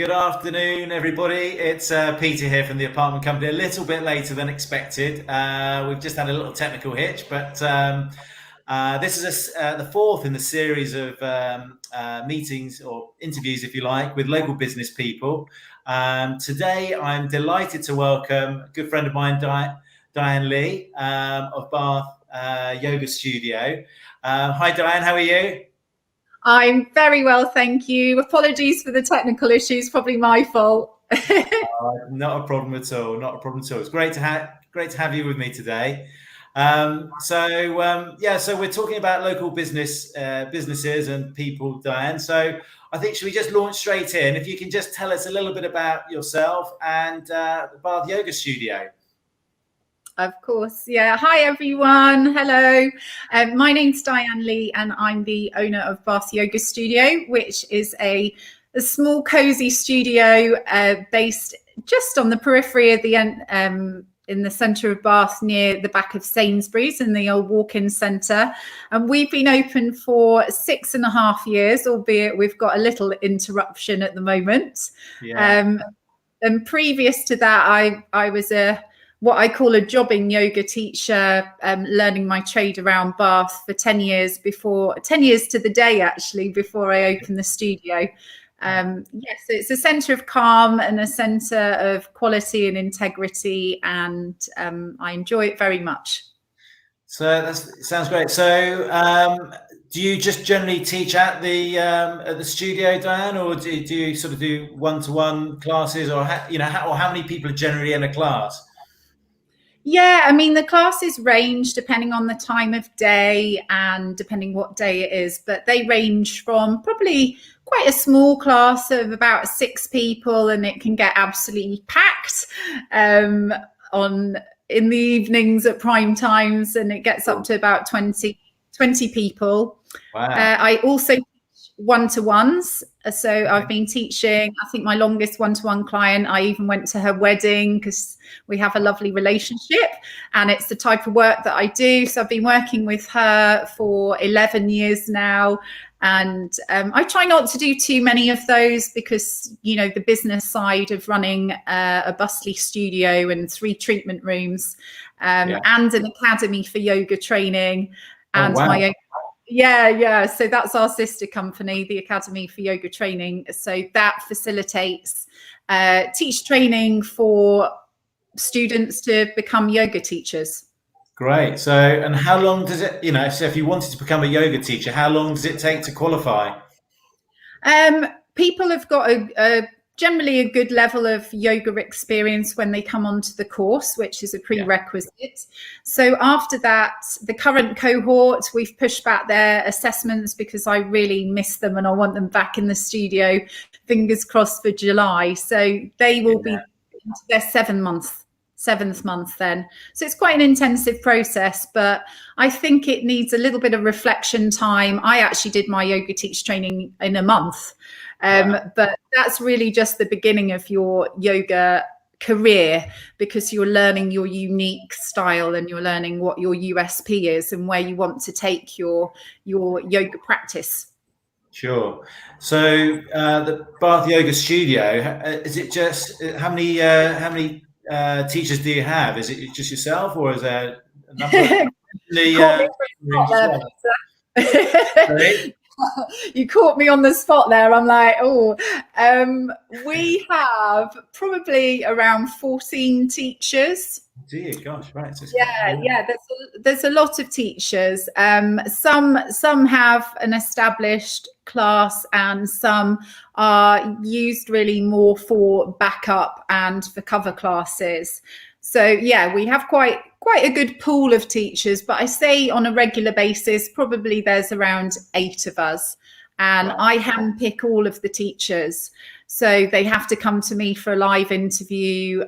Good afternoon, everybody. It's Peter here from the apartment company. A little bit later than expected. We've just had a little technical hitch, but this is the fourth in the series of meetings or interviews, if you like, with local business people. Today, I'm delighted to welcome a good friend of mine, Diane Lee of Bath Yoga Studio. Hi, Diane. How are you? I'm very well, thank you. Apologies for the technical issues, probably my fault. Not a problem at all. Not a problem at all. It's great to have you with me today. So we're talking about local businesses and people, Diane. So I think should we just launch straight in? If you can just tell us a little bit about yourself and the Bath Yoga Studio. Of course, yeah. Hi, everyone. Hello. My name's Diane Lee, and I'm the owner of Bath Yoga Studio, which is a small, cozy studio based just on the periphery of the in the centre of Bath, near the back of Sainsbury's in the old walk-in centre. And we've been open for 6.5 years, albeit we've got a little interruption at the moment. Yeah. And previous to that, I was what I call a jobbing yoga teacher, learning my trade around Bath for 10 years to the day, actually, before I opened the studio. So it's a centre of calm and a centre of quality and integrity, and I enjoy it very much. So that sounds great. So do you just generally teach at the studio, Diane, or do you sort of do one-to-one classes, or how many people are generally in a class? Yeah, I mean, the classes range depending on the time of day and depending what day it is, but they range from probably quite a small class of about 6 people, and it can get absolutely packed in the evenings at prime times, and it gets up to about 20 people. Wow. I also teach one-to-ones. So I've been teaching, I think my longest one-to-one client, I even went to her wedding because we have a lovely relationship, and it's the type of work that I do. So I've been working with her for 11 years now. And I try not to do too many of those because, the business side of running a bustly studio and 3 treatment rooms and an academy for yoga training and my own. Yeah. So that's our sister company, the Academy for Yoga Training. So that facilitates teach training for students to become yoga teachers. Great. So, and how long does it, so if you wanted to become a yoga teacher, how long does it take to qualify? People have got generally a good level of yoga experience when they come onto the course, which is a prerequisite. Yeah. So after that, the current cohort, we've pushed back their assessments because I really miss them and I want them back in the studio, fingers crossed for July. So they will be into their 7th month then. So it's quite an intensive process, but I think it needs a little bit of reflection time. I actually did my yoga teach training in a month. But that's really just the beginning of your yoga career, because you're learning your unique style and you're learning what your USP is and where you want to take your yoga practice. Sure. So the Bath Yoga Studio, is it just how many teachers do you have? Is it just yourself, or is there a number of You caught me on the spot there. I'm like, we have probably around 14 teachers. Dear gosh, right. So There's a lot of teachers. Some have an established class, and some are used really more for backup and for cover classes. So we have quite a good pool of teachers, but I say on a regular basis, probably there's around 8 of us, and I handpick all of the teachers. So they have to come to me for a live interview,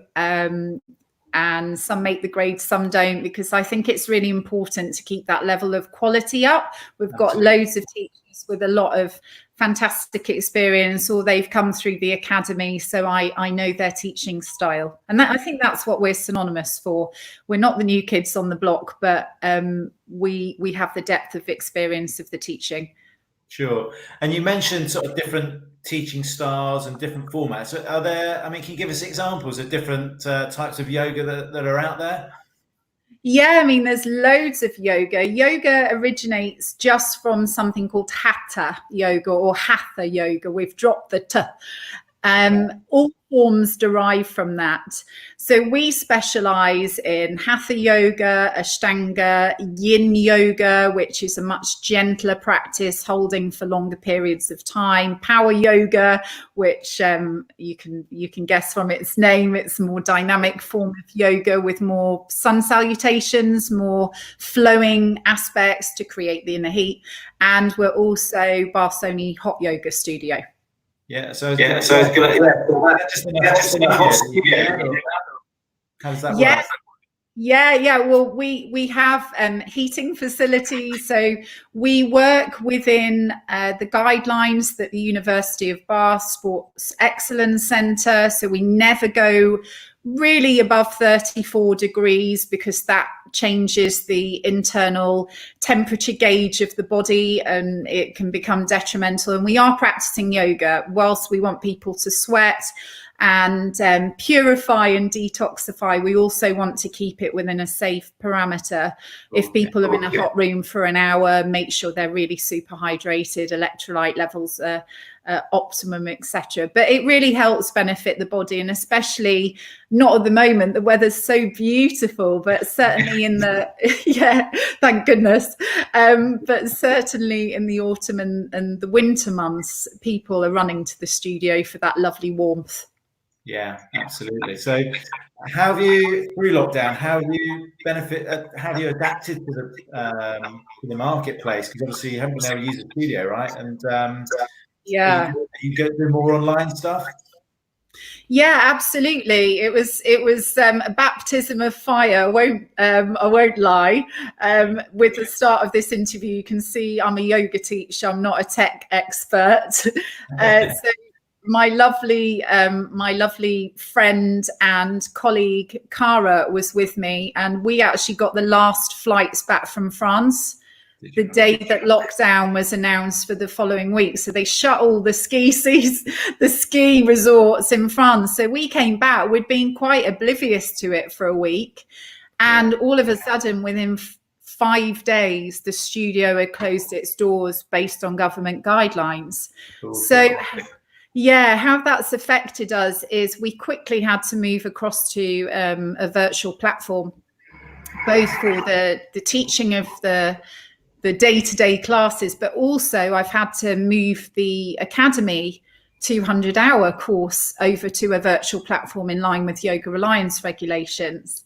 and some make the grade, some don't, because I think it's really important to keep that level of quality up. We've got loads of teachers with a lot of fantastic experience, or they've come through the academy, so I know their teaching style, and I think that's what we're synonymous for. We're not the new kids on the block, but we have the depth of experience of the teaching. Sure. And you mentioned sort of different teaching styles and different formats. Are there, I mean, can you give us examples of different types of yoga that are out there? Yeah, I mean, there's loads of yoga. Yoga originates just from something called hatha yoga or hatha yoga. We've dropped the t. All forms derive from that. So we specialize in hatha yoga, ashtanga, yin yoga, which is a much gentler practice, holding for longer periods of time, power yoga, which you can guess from its name, it's a more dynamic form of yoga with more sun salutations, more flowing aspects to create the inner heat. And we're also Barsoni hot yoga studio. Yeah, so it's just in a hot studio. How does that work? Yeah. Well, we have heating facilities, so we work within the guidelines that the University of Bath Sports Excellence Centre. So we never go really above 34 degrees because that changes the internal temperature gauge of the body and it can become detrimental. And we are practicing yoga whilst we want people to sweat and purify and detoxify. We also want to keep it within a safe parameter. If people are in a hot room for an hour, make sure they're really super hydrated, electrolyte levels are optimum, etc. But it really helps benefit the body, and especially not at the moment, the weather's so beautiful, but certainly in the yeah, thank goodness, but certainly in the autumn and the winter months, people are running to the studio for that lovely warmth. Yeah, absolutely. So how have you, through lockdown, how have you adapted to the marketplace? Because obviously you haven't been able to use the studio, right? And yeah, you go through more online stuff. Yeah, absolutely. It was a baptism of fire. I won't lie. With the start of this interview, you can see I'm a yoga teacher. I'm not a tech expert. So my lovely friend and colleague Cara was with me, and we actually got the last flights back from France the day that lockdown was announced for the following week. So they shut all the ski resorts in France. So we came back, we'd been quite oblivious to it for a week. And all of a sudden, within 5 days, the studio had closed its doors based on government guidelines. So yeah, how that's affected us is we quickly had to move across to a virtual platform, both for the teaching of the day-to-day classes, but also I've had to move the Academy 200-hour course over to a virtual platform in line with Yoga Alliance regulations.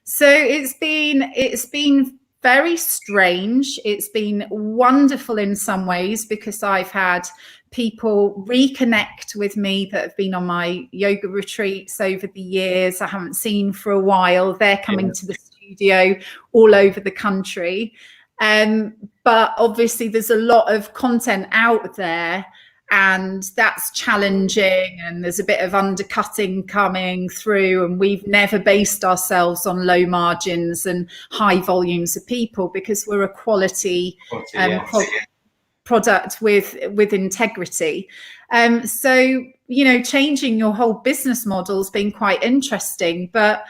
So it's been very strange. It's been wonderful in some ways because I've had people reconnect with me that have been on my yoga retreats over the years I haven't seen for a while. They're coming to the studio all over the country. But obviously there's a lot of content out there and that's challenging, and there's a bit of undercutting coming through, and we've never based ourselves on low margins and high volumes of people because we're a quality product with integrity. So, changing your whole business model has been quite interesting, but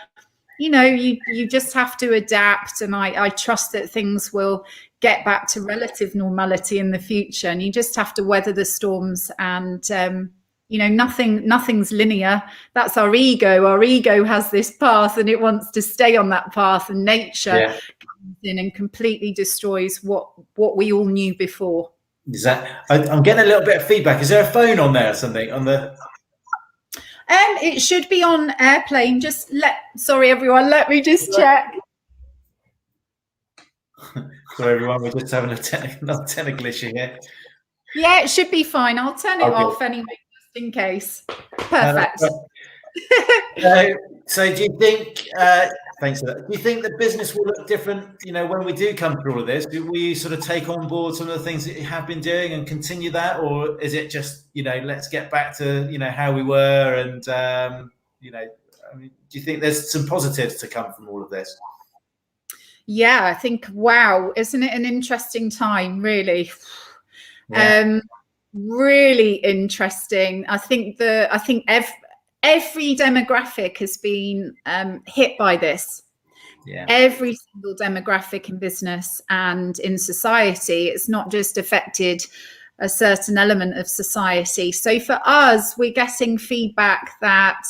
you just have to adapt, and I trust that things will get back to relative normality in the future, and you just have to weather the storms. And nothing's linear. That's our ego has this path and it wants to stay on that path, and nature comes in and completely destroys what we all knew before. Is that, I'm getting a little bit of feedback. Is there a phone on there or something on the it should be on airplane. Sorry everyone, let me just check. Sorry everyone, we're just having a technical issue here. Yeah, it should be fine. I'll turn it off anyway, just in case. Perfect. So do you think, thanks for that, do you think the business will look different, when we do come through all of this? Do we sort of take on board some of the things that you have been doing and continue that? Or is it just, let's get back to, how we were? And, do you think there's some positives to come from all of this? Yeah, I think, wow, isn't it an interesting time, really? Yeah. Really interesting. I think every demographic has been hit by this. Yeah. Every single demographic in business and in society. It's not just affected a certain element of society. So for us, we're getting feedback that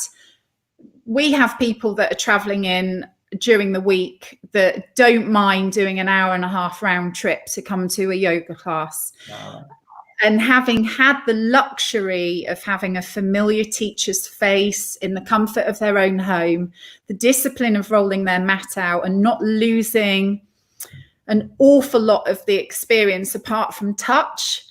we have people that are traveling in during the week that don't mind doing an hour and a half round trip to come to a yoga class. And having had the luxury of having a familiar teacher's face in the comfort of their own home, the discipline of rolling their mat out and not losing an awful lot of the experience apart from touch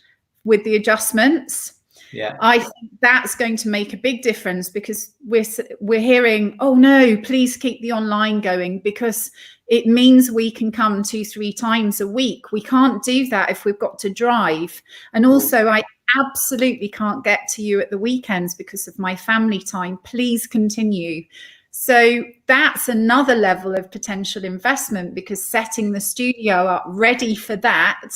with the adjustments. Yeah. I think that's going to make a big difference, because we're hearing, oh no, please keep the online going, because it means we can come 2-3 times a week. We can't do that if we've got to drive. And also, I absolutely can't get to you at the weekends because of my family time. Please continue. So that's another level of potential investment, because setting the studio up ready for that,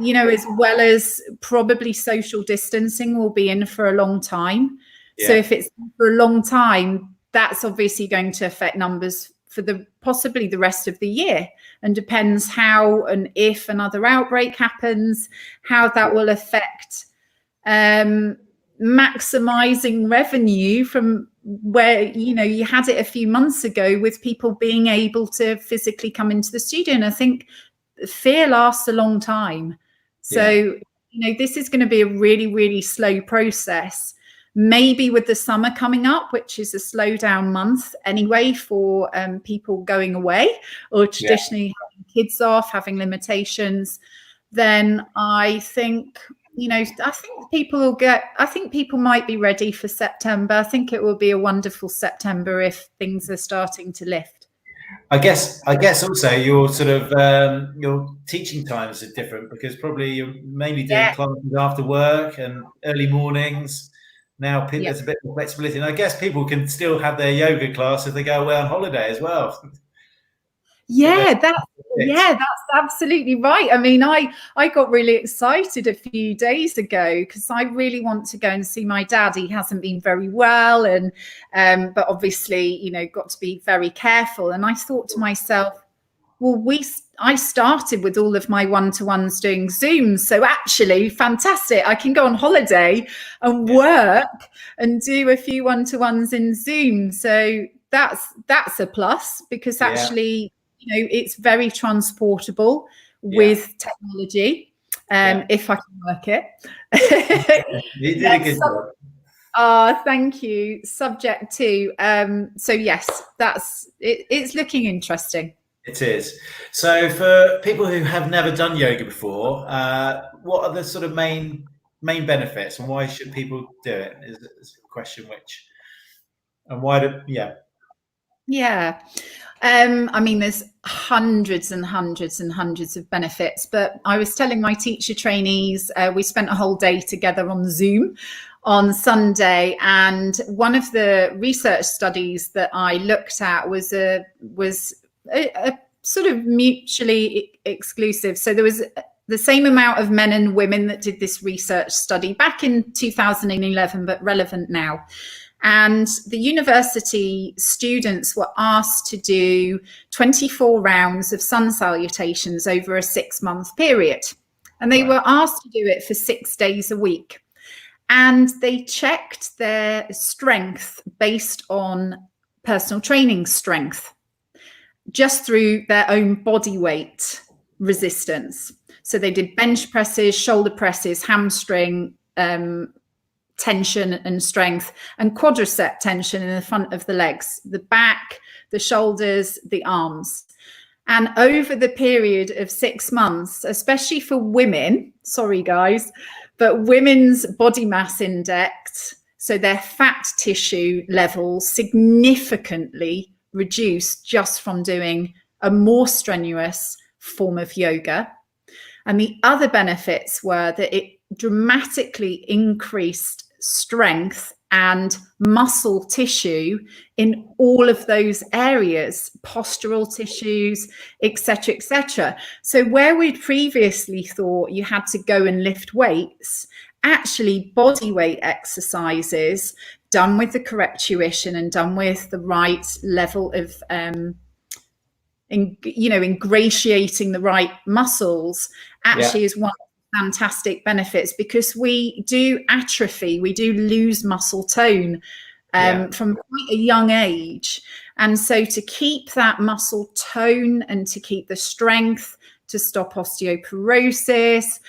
you know, as well as probably social distancing will be in for a long time. Yeah. So if it's for a long time, that's obviously going to affect numbers for possibly the rest of the year, and depends how and if another outbreak happens, how that will affect maximizing revenue from where, you know, you had it a few months ago with people being able to physically come into the studio. And I think fear lasts a long time. So, you know, this is going to be a really, really slow process. Maybe with the summer coming up, which is a slowdown month anyway for people going away or traditionally having kids off, having limitations, then I think, you know, I think people might be ready for September. I think it will be a wonderful September if things are starting to lift. I guess also your sort of your teaching times are different, because probably you're mainly doing classes after work and early mornings. Now there's a bit more flexibility, and I guess people can still have their yoga class if they go away on holiday as well. That's absolutely right. I mean, I got really excited a few days ago because I really want to go and see my dad. He hasn't been very well, and but obviously, you know, got to be very careful. And I thought to myself, well, I started with all of my one-to-ones doing Zooms, so actually fantastic. I can go on holiday and work and do a few one-to-ones in Zoom. So that's a plus, because actually, you know, it's very transportable with technology, if I can work it. You did a good job. Thank you. Subject to. So yes, it's looking interesting. It is. So for people who have never done yoga before, what are the sort of main benefits, and why should people do it? Is a question and why do I mean, there's hundreds and hundreds and hundreds of benefits, but I was telling my teacher trainees, we spent a whole day together on Zoom on Sunday, and one of the research studies that I looked at was a sort of mutually exclusive. So there was the same amount of men and women that did this research study back in 2011, but relevant now. And the university students were asked to do 24 rounds of sun salutations over a 6-month period. And they were asked to do it for 6 days a week. And they checked their strength based on personal training strength, just through their own body weight resistance. So they did bench presses, shoulder presses, hamstring tension and strength, and quadricep tension in the front of the legs, the back, the shoulders, the arms. And over the period of 6 months, especially for women, sorry guys, but women's body mass index, so their fat tissue levels, significantly reduced just from doing a more strenuous form of yoga. And the other benefits were that it dramatically increased strength and muscle tissue in all of those areas, postural tissues, etc., etc. So where we'd previously thought you had to go and lift weights, actually body weight exercises done with the correct tuition and done with the right level of ingratiating the right muscles actually is one of the fantastic benefits, because we do atrophy, we do lose muscle tone from quite a young age. And so to keep that muscle tone and to keep the strength, to stop osteoporosis,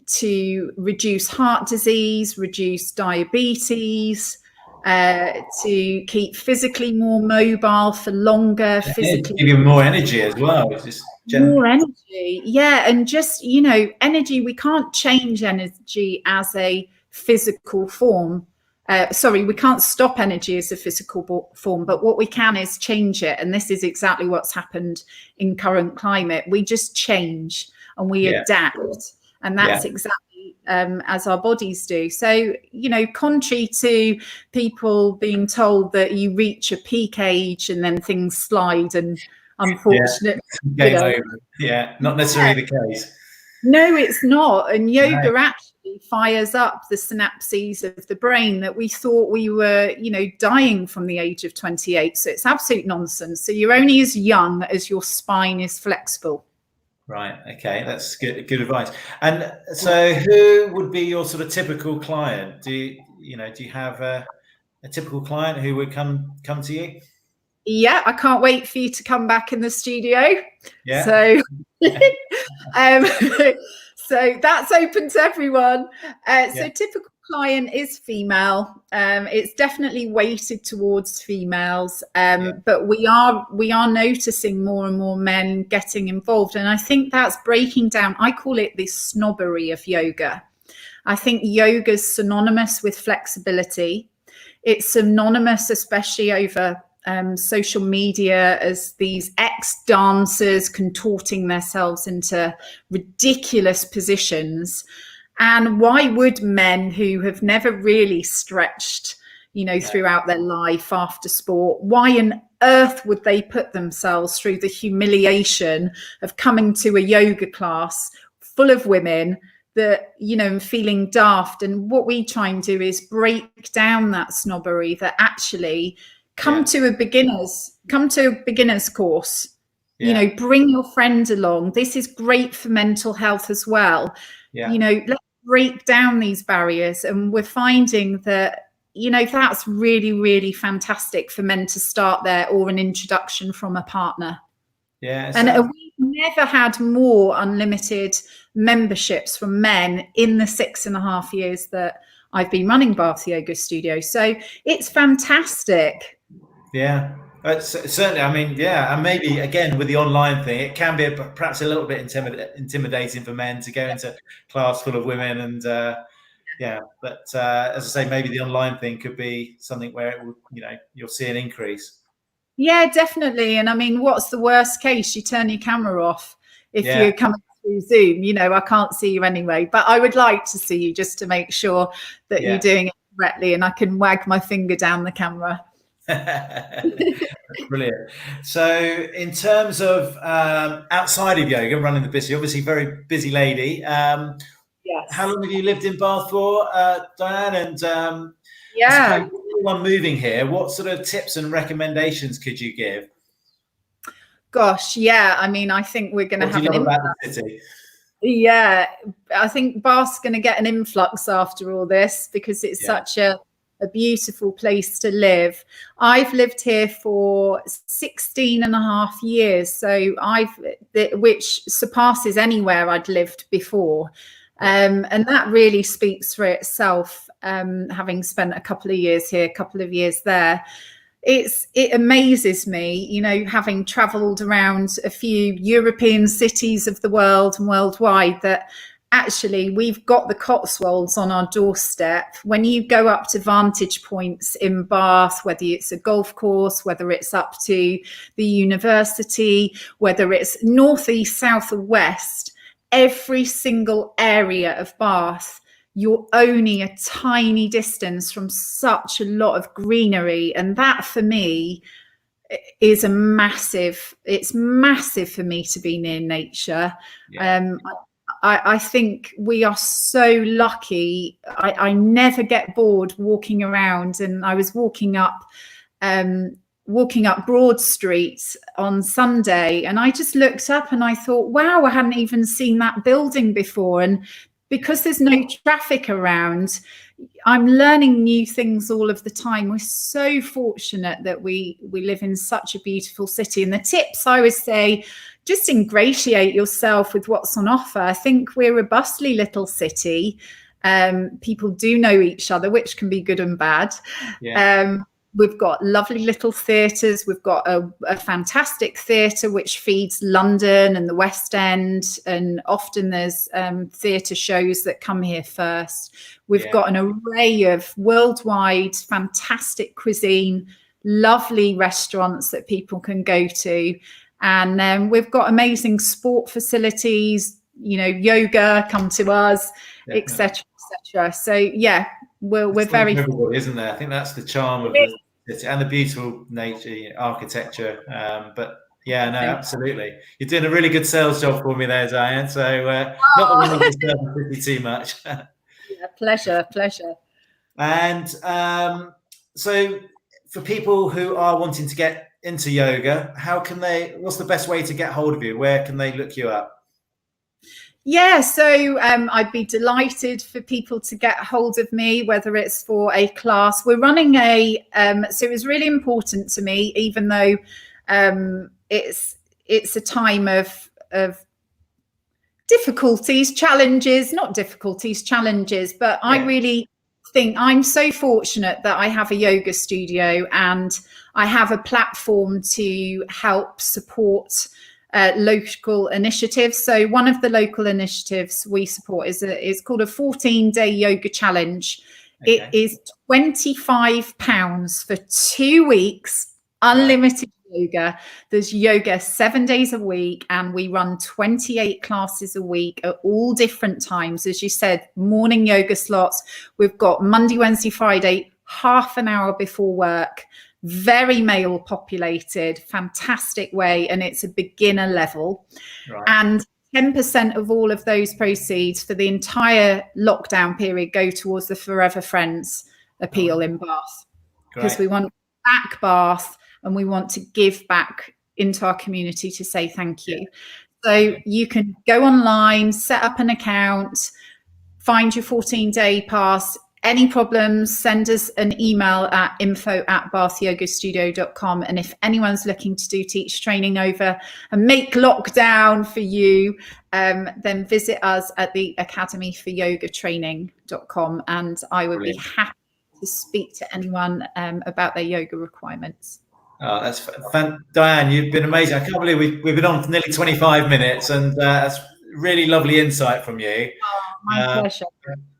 to reduce heart disease, reduce diabetes, to keep physically more mobile for longer, physically give you more energy as well. It's just more energy. Yeah. And just, energy, we can't change energy as a physical form. We can't stop energy as a physical form, but what we can is change it. And this is exactly what's happened in current climate. We just change and we adapt. And that's exactly as our bodies do. So, contrary to people being told that you reach a peak age and then things slide, and unfortunately, not necessarily the case. No, it's not. And yoga actually fires up the synapses of the brain that we thought we were, dying from the age of 28. So it's absolute nonsense. So you're only as young as your spine is flexible. Right. Okay. That's good advice. And so who would be your sort of typical client? Do you have a typical client who would come to you? Yeah, I can't wait for you to come back in the studio. Yeah. So, so that's open to everyone. So typical client is female. It's definitely weighted towards females, but we are noticing more and more men getting involved, and I think that's breaking down. I call it the snobbery of yoga. I think yoga is synonymous with flexibility. It's synonymous, especially over social media, as these ex-dancers contorting themselves into ridiculous positions. And why would men who have never really stretched, throughout their life after sport, why on earth would they put themselves through the humiliation of coming to a yoga class full of women that, feeling daft? And what we try and do is break down that snobbery, that actually come to a beginner's course, bring your friend along. This is great for mental health as well. Let's break down these barriers. And we're finding that, that's really, really fantastic for men to start there, or an introduction from a partner. Yeah. And we've never had more unlimited memberships from men in the 6.5 years that I've been running Bath Yoga Studio. So it's fantastic. Yeah. Certainly, I mean, and maybe again with the online thing, it can be perhaps a little bit intimidating for men to go into class full of women, and but as I say, maybe the online thing could be something where it will, you'll see an increase. Yeah, definitely. And I mean, what's the worst case? You turn your camera off if you're coming through Zoom. I can't see you anyway, but I would like to see you just to make sure that you're doing it correctly, and I can wag my finger down the camera. Brilliant. So in terms of outside of yoga, running the business, obviously very busy lady. Yes. How long have you lived in Bath for, Diane? And anyone moving here, what sort of tips and recommendations could you give? Gosh, I mean, I think we're going to have an about the city? Yeah, I think Bath's going to get an influx after all this, because it's such a beautiful place to live. I've lived here for 16.5 years, so which surpasses anywhere I'd lived before. And that really speaks for itself, having spent a couple of years here, a couple of years there. It amazes me, having traveled around a few European cities of the world and worldwide, that actually we've got the Cotswolds on our doorstep. When you go up to vantage points in Bath, whether it's a golf course, whether it's up to the university, whether it's north, east, south or west, every single area of Bath you're only a tiny distance from such a lot of greenery. And that for me is it's massive for me to be near nature. Yeah. I think we are so lucky. I never get bored walking around, and I was walking up Broad Street on Sunday, and I just looked up and I thought, wow, I hadn't even seen that building before. And because there's no traffic around, I'm learning new things all of the time. We're so fortunate that we live in such a beautiful city. And the tips I would say, just ingratiate yourself with what's on offer. I think we're a bustly little city. People do know each other, which can be good and bad. Yeah. We've got lovely little theatres. We've got a fantastic theatre which feeds London and the West End, and often there's theatre shows that come here first. We've got an array of worldwide fantastic cuisine, lovely restaurants that people can go to, and we've got amazing sport facilities, yoga, come to us, etc., etc. So yeah, we're very, isn't there? I think that's the charm of the city and the beautiful nature, architecture. But yeah, no, absolutely. You're doing a really good sales job for me there, Diane. So not that we need to sell the city too much. Yeah, pleasure. And so for people who are wanting to get into yoga, what's the best way to get hold of you? Where can they look you up? Yeah, so I'd be delighted for people to get hold of me, whether it's for a class. We're running so it was really important to me, even though it's a time of challenges, but I really think I'm so fortunate that I have a yoga studio and I have a platform to help support local initiatives. So one of the local initiatives we support is called a 14-day yoga challenge. Okay. It is £25 for 2 weeks, unlimited yoga. There's yoga 7 days a week, and we run 28 classes a week at all different times. As you said, morning yoga slots. We've got Monday, Wednesday, Friday, half an hour before work. Very male populated, fantastic way, and it's a beginner level. And 10% of all of those proceeds for the entire lockdown period go towards the Forever Friends appeal in Bath, because we want back Bath and we want to give back into our community to say thank you. So you can go online, set up an account, find your 14-day pass. Any problems, send us an email at info@bathyogastudio.com. And if anyone's looking to do teacher training over and make lockdown for you, then visit us at the academyforyogatraining.com, and I would be happy to speak to anyone about their yoga requirements. Oh, that's fun. Diane, you've been amazing. I can't believe we've been on for nearly 25 minutes, and that's really lovely insight from you. Oh, my pleasure.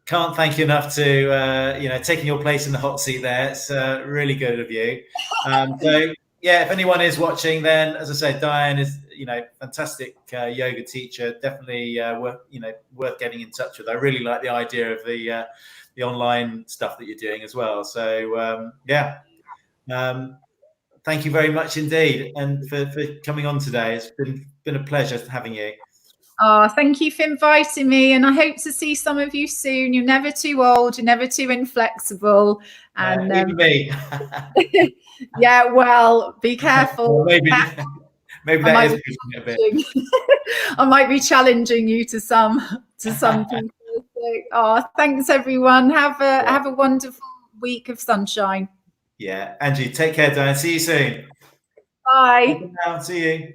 Can't thank you enough to taking your place in the hot seat there. It's really good of you. So yeah, if anyone is watching, then as I said, Diane is fantastic yoga teacher. Definitely worth getting in touch with. I really like the idea of the online stuff that you're doing as well. So thank you very much indeed, and for coming on today. It's been a pleasure having you. Oh, thank you for inviting me, and I hope to see some of you soon. You're never too old, you're never too inflexible. And even me. Yeah, well, be careful. Well, maybe that is pushing it a bit. I might be challenging you to some people. So, thanks everyone. Have a wonderful week of sunshine. Yeah, Angie, take care, Diane. See you soon. Bye. See you.